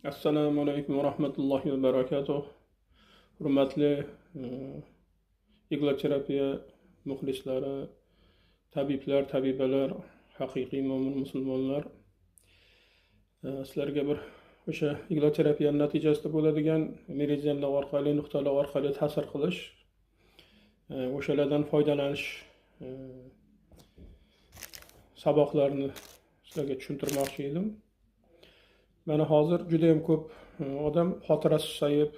Assalomu alaykum va rahmatullohi va barakatuh. Hurmatli igloterapiya muxlislari, tabiblar, tabibalar, haqiqiy mo'min musulmonlar. Sizlarga bir o'sha igloterapiya natijasida bo'ladigan meridianlar orqali, nuqtalar orqali ta'sir qilish, o'shalardan foydalanish saboqlarini sizlarga tushuntirmoqchi edim. Mana hozir juda ham ko'p odam xotirasi susayib,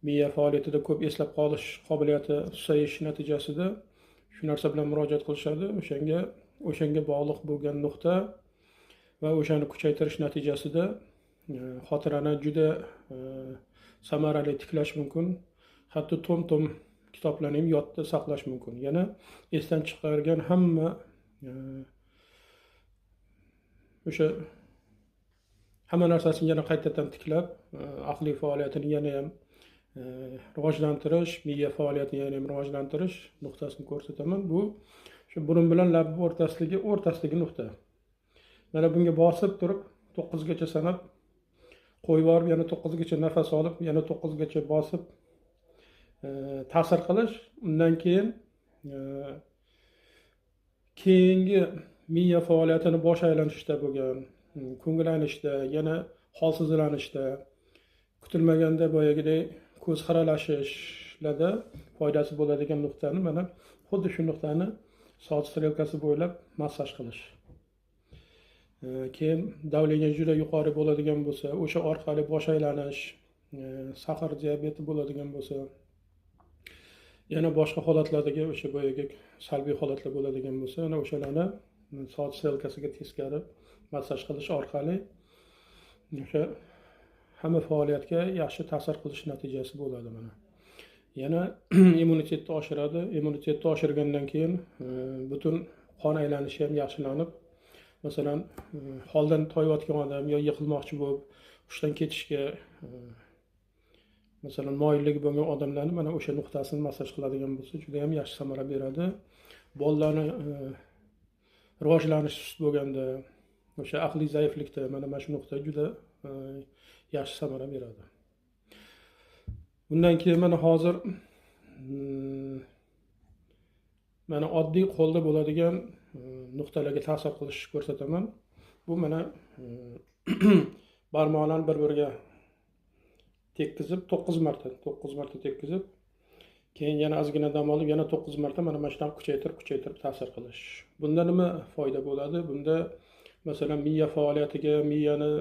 miya faoliyatida ko'p eslab qolish qobiliyati susayish natijasida shu narsa bilan murojaat qilishadi. O'shanga bog'liq bo'lgan nuqta va o'shani kuchaytirish natijasida xotirani juda samarali tiklash mumkin. Hatto tom kitoblarni ham yodda saqlash mumkin. Yana esdan chiqargan hamma o'sha hamma narsasini yana qaytadan tiklab, aqliy faoliyatini yana ham rivojlantirish, miya faoliyatini yana ham rivojlantirish nuqtasini ko'rsataman. Bu shu burun bilan lab o'rtasidagi nuqta. Mana bunga bosib turib 9 gacha sanab qo'yib borib, yana 9 gacha nafas olib, yana 9 gacha bosib ta'sir qilish, undan keyin keyingi miya faoliyatini bosh aylanishda bo'lgan, ko'ngillanishda, yana holsizlanishda, kutilmaganda boyagidek ko'z xiralashishlarda foydasi bo'ladigan nuqtani mana xuddi shu nuqtani soat strelkasi bo'ylab massaj qilish. Keyin davleniya juda yuqori bo'ladigan bo'lsa, o'sha orqali bosh aylanish, saqar diabeti bo'ladigan bo'lsa, yana boshqa holatlardagi o'sha boyagi salbiy holatlar bo'ladigan bo'lsa, ana o'shalarni soat strelkasiga teskari massaj qilish orqali o'sha hamma faoliyatga yaxshi ta'sir qilish natijasi bo'ladi mana. Yana immunitetni oshiradi. Immunitetni oshirgandan keyin butun qon aylanishi ham yaxshilanib, masalan, holdan toyayotgan odam yo yiqilmoqchi bo'lib, hushdan ketishga masalan moyilligi bo'lgan odamlarni mana o'sha nuqtasini massaj qiladigan bo'lsa, juda ham yaxshi samara beradi. Bolalarni rivojlanishi sust bo'lganda, o'sha aqliy zaiflikda mana shu nuqta juda yaxshi samara beradi. Bundan keyin mana hozir mana oddiy qo'lda bo'ladigan nuqtalarga ta'sir qilish ko'rsataman. Bu mana barmoqlarni bir-biriga tekkizib 9 marta tekkizib, keyin yana ozgina dam olib, yana 9 marta mana shunday kuchaytirib ta'sir qilish. Bunda nima foyda bo'ladi? Bunda masalan miya faoliyatiga, miyani